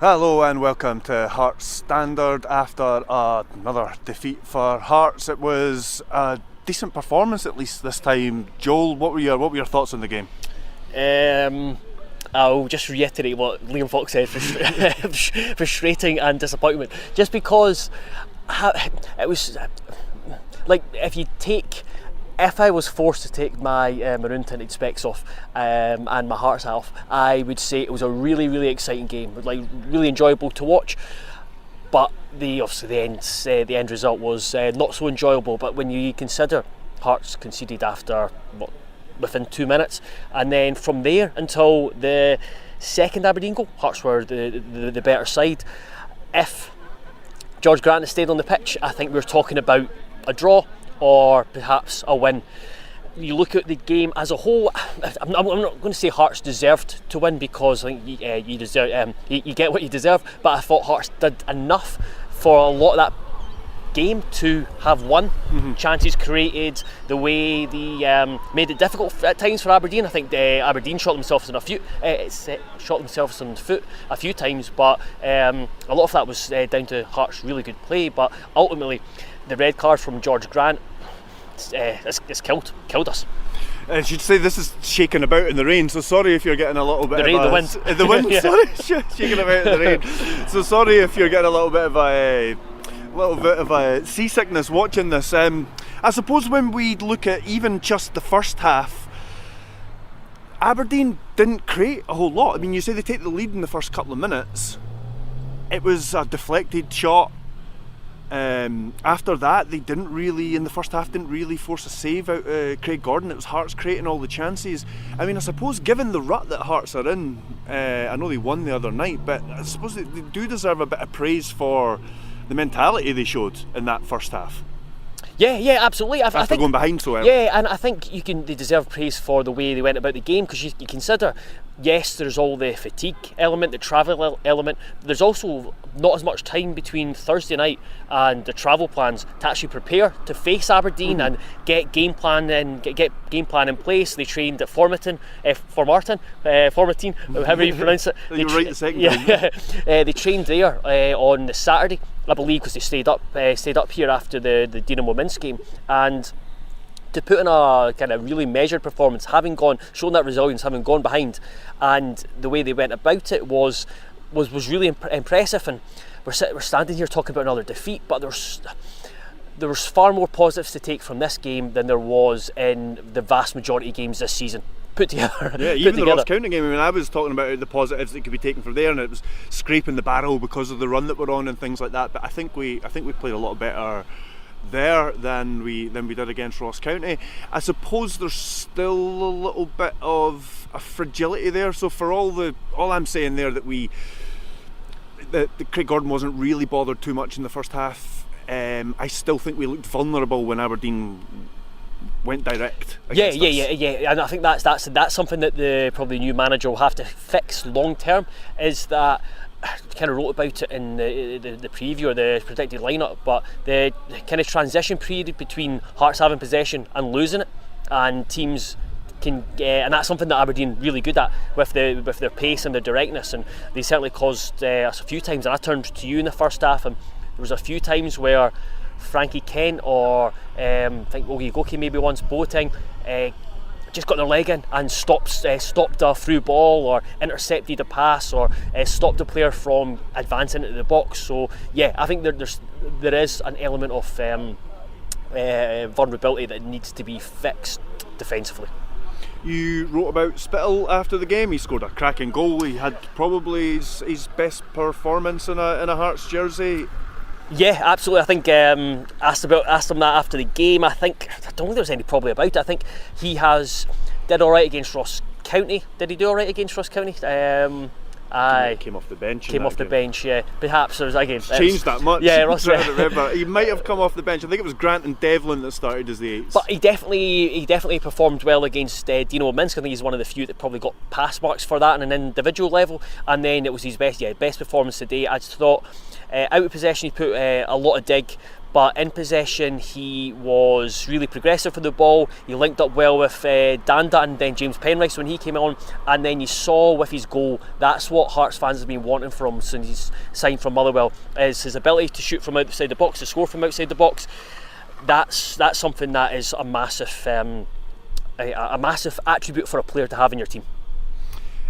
Hello and welcome to Hearts Standard after another defeat for Hearts. It was a decent performance at least this time. Joel, what were your thoughts on the game? I'll just reiterate what Liam Fox said, frustrating and disappointment. Just because it was like if I was forced to take my maroon tinted specs off and my Hearts hat off, I would say it was a really, really exciting game, like really enjoyable to watch. But the end result was not so enjoyable. But when you consider Hearts conceded after within 2 minutes, and then from there until the second Aberdeen goal, Hearts were the better side. If George Grant had stayed on the pitch, I think we're talking about a draw or perhaps a win. You look at the game as a whole, I'm not going to say Hearts deserved to win, because I think you deserve, you get what you deserve, but I thought Hearts did enough for a lot of that game to have won. Chances created, the way they made it difficult at times for Aberdeen. I think Aberdeen shot themselves in the foot a few times, but a lot of that was down to Hearts' really good play. But ultimately, the red card from George Grant, it's killed us. I should say this is shaking about in the rain, so sorry if you're getting a little bit the wind. The wind, yeah. Sorry, shaking about in the rain. So sorry if you're getting a little bit of a seasickness watching this. I suppose when we look at even just the first half, Aberdeen didn't create a whole lot. I mean, you say they take the lead in the first couple of minutes. It was a deflected shot. After that, they didn't really, in the first half, force a save out Craig Gordon. It was Hearts creating all the chances. I mean, I suppose given the rut that Hearts are in, I know they won the other night, but I suppose they do deserve a bit of praise for the mentality they showed in that first half. Yeah, absolutely. I think going behind so early. Yeah, and I think they deserve praise for the way they went about the game, because you consider, yes, there's all the fatigue element, the travel element. There's also not as much time between Thursday night and the travel plans to actually prepare to face Aberdeen and get game plan in place. They trained at Formartine, however you pronounce it. You're right the second time. Yeah, they trained there on the Saturday, I believe, because they stayed up here after the Dinamo Minsk game, and to put in a kind of really measured performance, shown that resilience, having gone behind, and the way they went about it was really impressive. And we're standing here talking about another defeat, but there was far more positives to take from this game than there was in the vast majority of games this season put together. Yeah, even the Ross County game. I mean, I was talking about the positives that could be taken from there, and it was scraping the barrel because of the run that we're on and things like that. But I think we played a lot better there than we did against Ross County. I suppose there's still a little bit of a fragility there. So for all I'm saying there that Craig Gordon wasn't really bothered too much in the first half. I still think we looked vulnerable when Aberdeen went direct. Yeah, and I think that's something that the probably new manager will have to fix long term. Is that, I kind of wrote about it in the preview or the predicted lineup, but the kind of transition period between Hearts having possession and losing it, and teams can, and that's something that Aberdeen really good at with their pace and their directness, and they certainly caused us a few times. And I turned to you in the first half, and there was a few times where Frankie Kent or I think Ogie Goki maybe once, Boateng, just got their leg in and stopped a through ball, or intercepted a pass, or stopped a player from advancing into the box. So yeah, I think there is an element of vulnerability that needs to be fixed defensively. You wrote about Spittle after the game. He scored a cracking goal. He had probably his best performance in a Hearts jersey. Yeah, absolutely. I think asked him that after the game. I don't think there's any problem about it. I think he did all right against Ross County. Did he do all right against Ross County? Came off the bench. Yeah. Perhaps there was again. Changed that much. Yeah, Ross. Remember, he might have come off the bench. I think it was Grant and Devlin that started as the eights. But he definitely performed well against Dinamo Minsk. I think he's one of the few that probably got pass marks for that on an individual level. And then it was his best performance today. I just thought out of possession he put a lot of dig. but in possession he was really progressive for the ball. He linked up well with Danda and then James Penrice when he came on, and then you saw with his goal, that's what Hearts fans have been wanting from since he's signed from Motherwell, is his ability to shoot from outside the box, to score from outside the box. That's something that is a massive attribute for a player to have in your team.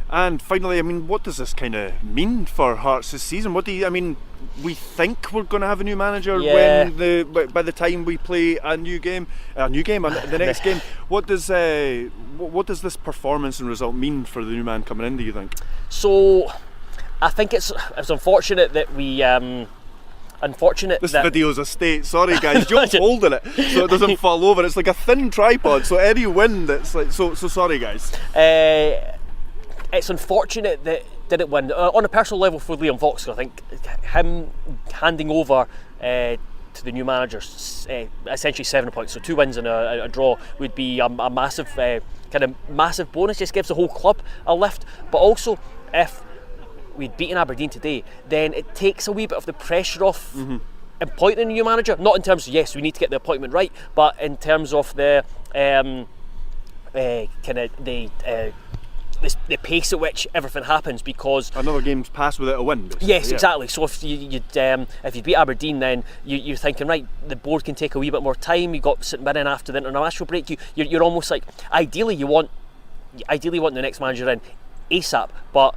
And finally, I mean, what does this kind of mean for Hearts this season? We think we're going to have a new manager by the time we play a new game, the next game. What does this performance and result mean for the new man coming in, do you think? So, I think it's unfortunate that we. This video's a state. Sorry guys, Joe's holding it so it doesn't fall over. It's like a thin tripod, so any wind, it's like so. Sorry guys. It's unfortunate that didn't win. On a personal level for Liam Fox, I think him handing over to the new manager essentially 7 points, so 2 wins and a draw would be a massive massive bonus. Just gives the whole club a lift. But also, if we'd beaten Aberdeen today, then it takes a wee bit of the pressure off appointing a new manager. Not in terms of, yes, we need to get the appointment right, but in terms of the pace at which everything happens, because another game's passed without a win, basically. Yes, exactly. So if you beat Aberdeen, then you're thinking, right, the board can take a wee bit more time. You got St Mirren after the international break. You're almost like, ideally you want the next manager in ASAP, but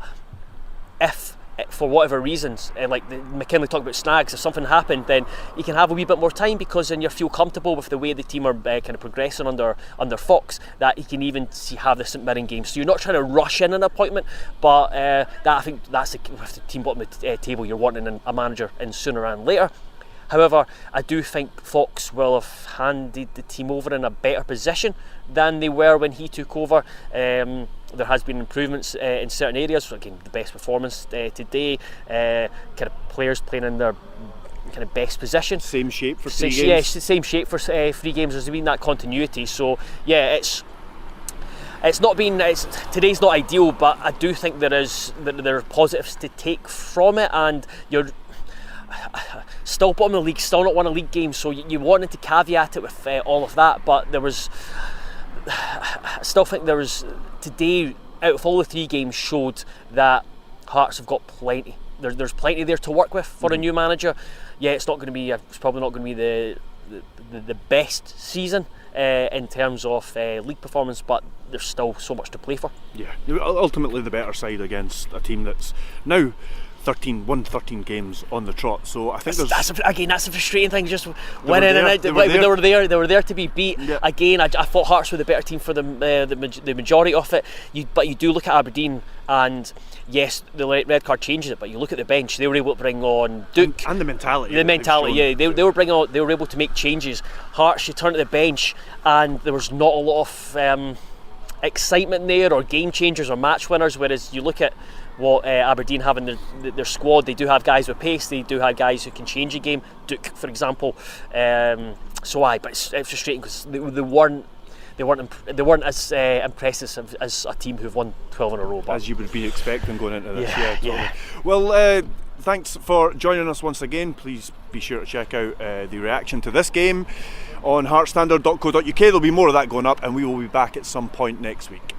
if for whatever reasons, like McKinley talked about snags, if something happened, then you can have a wee bit more time, because then you feel comfortable with the way the team are kind of progressing under Fox, that you can even have the St Mirren game. So you're not trying to rush in an appointment, but I think that's with the team bottom of the table, you're wanting a manager in sooner rather than later. However, I do think Fox will have handed the team over in a better position than they were when he took over. There has been improvements in certain areas. Again, the best performance today, kind of players playing in their kind of best position. Same shape for 3 games. Yeah, same shape for 3 games. There's been that continuity. So yeah, it's not been. Today's not ideal, but I do think there are positives to take from it, and you're still bottom of the league, still not won a league game, so you wanted to caveat it with all of that, but I still think there was today, out of all the 3 games, showed that Hearts have got plenty. There's plenty there to work with for a new manager. Yeah, it's probably not going to be the best season in terms of league performance, but there's still so much to play for. Yeah, ultimately the better side against a team that's now 13 games on the trot, so I think that's a frustrating thing, just winning and out. They were there to be beat. Yeah. Again, I thought Hearts were the better team for the majority of it. But you do look at Aberdeen, and yes, the red card changes it, but you look at the bench, they were able to bring on Duke and the mentality. They were able to make changes. Hearts, you turn to the bench, and there was not a lot of excitement there, or game changers, or match winners. Whereas you look at what Aberdeen have in their squad, they do have guys with pace, they do have guys who can change a game, Duke for example. But it's frustrating because they weren't as impressive as a team who've won 12 in a row. As you would be expecting going into this. Yeah, totally. Yeah. Well, thanks for joining us once again. Please be sure to check out the reaction to this game on heartstandard.co.uk. There'll be more of that going up, and we will be back at some point next week.